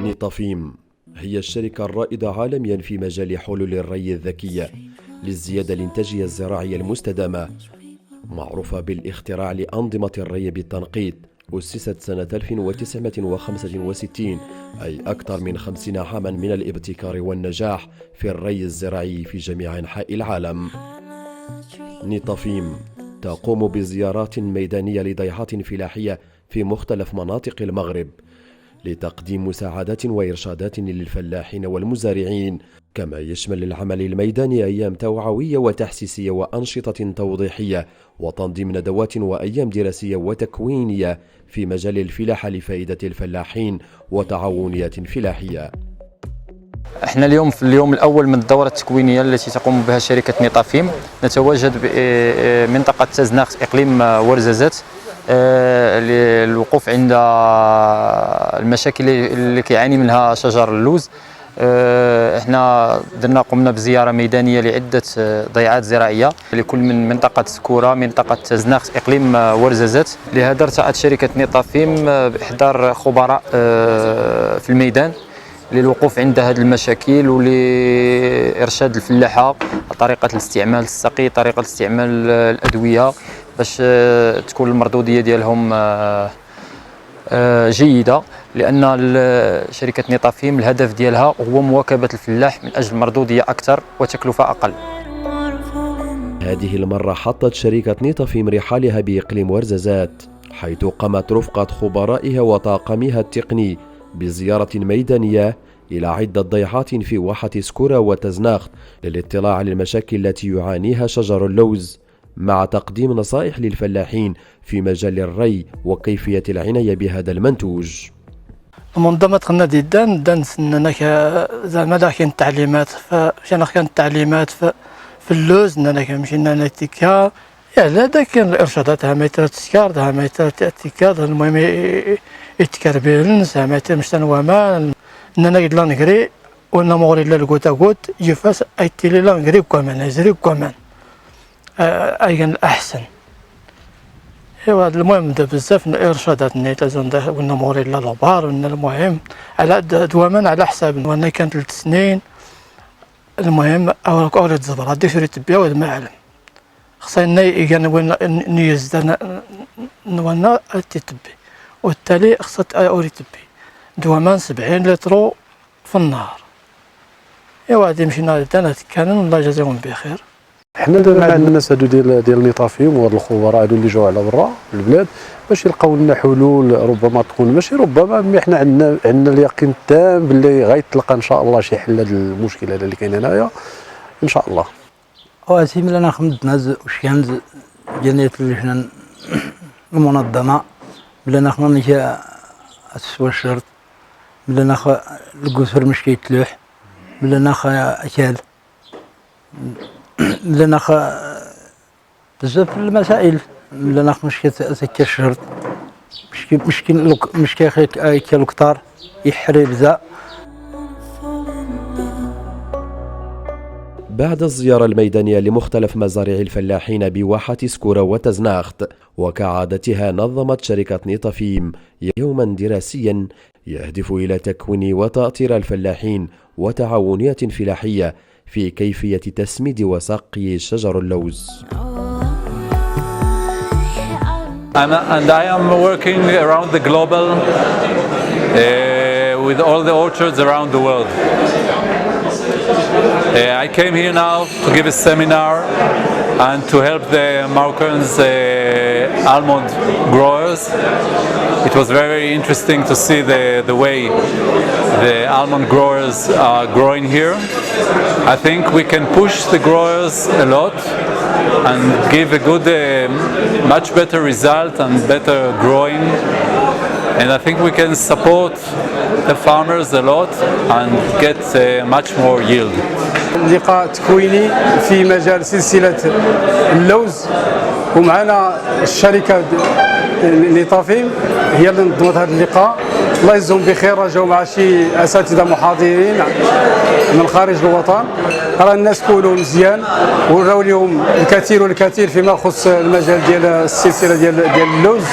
نيطافيم هي الشركة الرائدة عالميا في مجال حلول الري الذكية للزيادة الإنتاجية الزراعية المستدامة، معروفة بالاختراع لأنظمة الري بالتنقيط. أسست سنة 1965، أي أكثر من 50 عاما من الابتكار والنجاح في الري الزراعي في جميع أنحاء العالم. نيطافيم تقوم بزيارات ميدانية لضيعات فلاحية في مختلف مناطق المغرب لتقديم مساعدات وإرشادات للفلاحين والمزارعين، كما يشمل العمل الميداني أيام توعوية وتحسيسية وأنشطة توضيحية وتنظيم ندوات وأيام دراسية وتكوينية في مجال الفلاحة لفائدة الفلاحين وتعاونيات فلاحية. احنا اليوم في اليوم الأول من الدورة التكوينية التي تقوم بها شركة نيطافيم، نتواجد بمنطقة تزناخت إقليم ورزازات للوقوف عند المشاكل اللي كيعاني منها شجر اللوز. احنا قمنا بزيارة ميدانية لعدة ضيعات زراعية لكل من منطقة سكورة، منطقة تزناخت إقليم ورزازات. لهذا ارتأت شركة نيطافيم بإحضار خبراء في الميدان للوقوف عند هذه المشاكل ولإرشاد الفلاحة طريقة الاستعمال السقي، طريقة استعمال الأدوية، باش تكون المردودية ديالهم جيدة، لأن شركة نيطافيم الهدف ديالها هو مواكبة الفلاح من أجل مردودية أكثر وتكلفة أقل. هذه المرة حطت شركة نيطافيم رحالها بإقليم ورزازات، حيث قامت رفقة خبرائها وطاقمها التقني بزيارة ميدانية إلى عدة ضيعات في واحة سكورة وتزناخت للاطلاع على المشاكل التي يعانيها شجر اللوز، مع تقديم نصائح للفلاحين في مجال الري وكيفية العناية بهذا المنتوج. منظمة النادي دان سننا زعما كاين التعليمات كاين التعليمات في اللوز اننا كنمشينا نتيكا يعني هذا كاين الارشادات ها ميتر تسكار ها ميتر تيكا المهم يتكربلن ها ميتر مشتن وما اننا لا نغري وانا مغري لا الكوتا كوت يفاس ايتيلي لا نغري كمان نزري كمان ايغن الاحسن. ايوا المهم بزاف الارشادات نيت لازم قلنا موري لا لوبار المهم على دوامان على حساب وانا كان 3 سنين. المهم اول تزبر غادي شري تبيا ولا ما علم خصنا يكان وين نيزد وانا تتبي والتالي خصت اوري تبي دوامان 70 لتر في النهار. ايوا غادي مشينا انا كان الله يجازيهم بخير. حنا دابا عندنا الناس هادو ديال نيطافيم وهاد الخبراء هادو اللي جاو على برا البلاد باش يلقاو لنا حلول، ربما تكون ماشي ربما مي حنا عندنا اليقين التام باللي غيتلقى ان شاء الله شي حل لهاد المشكل هذا اللي كاين هنايا ان شاء الله. واسي ملي انا خدمت واش كان جنيت اللجنه المنظمه ملي انا خدمت السوا الشرط ملي انا القصر مش كيتلوح ملي انا اكل ملي بزاف المسائل ملي مش كتسكر الشرط مش كياكل كثار يحري بزاف. بعد الزيارة الميدانية لمختلف مزارع الفلاحين بواحة سكورة وتزناخت، وكعادتها نظمت شركة نيطافيم يوما دراسيا يهدف إلى تكوين وتأطير الفلاحين وتعاونيات فلاحية في كيفية تسميد وسقي شجر اللوز. And I am working around the global with all the orchards around the world. I came here now to give a seminar and to help the Moroccans almond growers. It was very interesting to see the way the almond growers are growing here. I think we can push the growers a lot and give a good, much better result and better growing. And I think we can support the farmers a lot and get much more yield. لقاء تكويني في مجال سلسلة اللوز، ومعنا الشركة نيطافيم هي اللي نظمت هذا اللقاء. الله يجزهم بخير، جاوا مع شي اساتذه محاضرين من خارج الوطن. راه الناس كونوا مزيان وراو لهم الكثير والكثير فيما يخص المجال ديال السلسله ديال اللوز.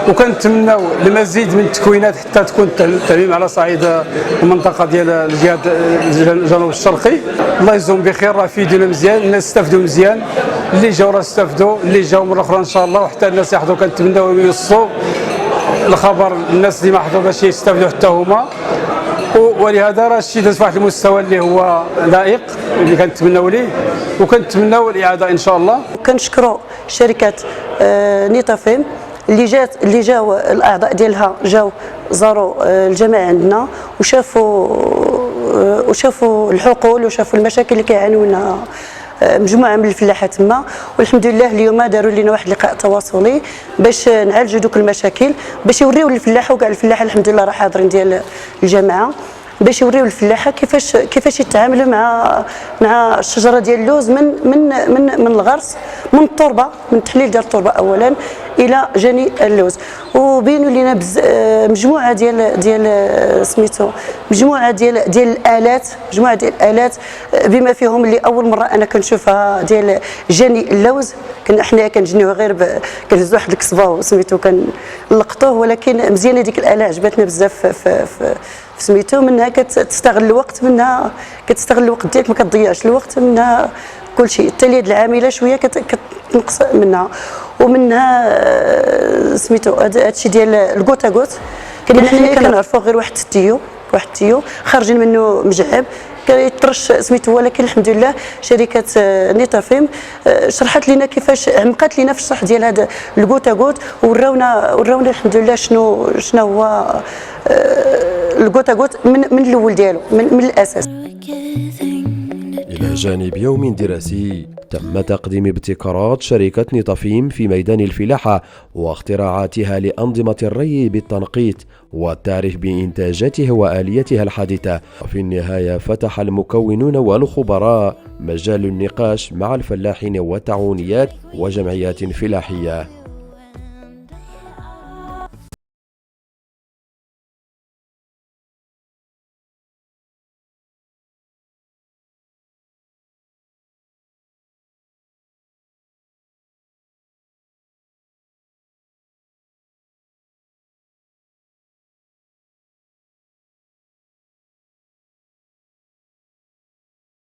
وكنتمناو المزيد من التكوينات حتى تكون التعليم على صعيد المنطقه ديال الجهاد الجنوب الشرقي. الله يجزيهم بخير، راه فيدونا مزيان، الناس استفدوا مزيان، اللي جاوا راه استفدوا، اللي جاوا مره اخرى ان شاء الله، وحتى الناس يحضروا كنتمناو يوصلوا الخبر الناس اللي ما حضروا باش يستافدوا حتى هما. ولهذا راه الشيء داز في واحد المستوى اللي هو لائق اللي كنتمناو ليه، وكنتمناو الاعاده ان شاء الله. كنشكروا شركه نيطافيم اللي جاو الاعضاء ديالها جاو زاروا الجماعه عندنا وشافوا الحقول وشافوا المشاكل اللي كيعانيو منها مجموعه من الفلاحه تما. والحمد لله اليوم داروا لنا واحد اللقاء تواصلي باش نعالجوا دوك المشاكل، باش يوريو للفلاحه، وكاع الفلاحه الحمد لله راه حاضرين ديال الجماعه، باش يوريو الفلاحه كيفاش يتعاملوا مع الشجره ديال اللوز من الغرس، من التربه، من التحليل ديال التربه اولا الى جني اللوز. وبينوا لنا مجموعه ديال سميتو مجموعه ديال الالات بما فيهم اللي اول مره انا كنشوفها ديال جني اللوز. حنا كنجنيوه غير كنهز واحد الكسبه سميتو كنلقطوه، ولكن مزيانه ديك الاله عجبتنا بزاف في سميتو. منها كتستغل الوقت، منها كتستغل الوقت ديالك، ما كتضيعش الوقت، منها كل شيء. التاليات العامله شويه كتنقص منها، ومنها سميتو هادشي ديال الكوتا كوت. حنا كنعرفوا غير واحد التيو خارجين منه مجعب كيطرش سميتو، ولكن الحمد لله شركه نيطافيم شرحت لنا كيفاش، عمقات لنا في الشرح ديال هذا الكوتا كوت، وراونا الحمد لله شنو هو الكوتا كوت من الاول ديالو، من الاساس. إلى جانب يوم دراسي تم تقديم ابتكارات شركة نيطافيم في ميدان الفلاحة واختراعاتها لأنظمة الري بالتنقيط والتعريف بإنتاجاتها وآليتها الحديثة. وفي النهاية فتح المكونون والخبراء مجال النقاش مع الفلاحين والتعاونيات وجمعيات فلاحية.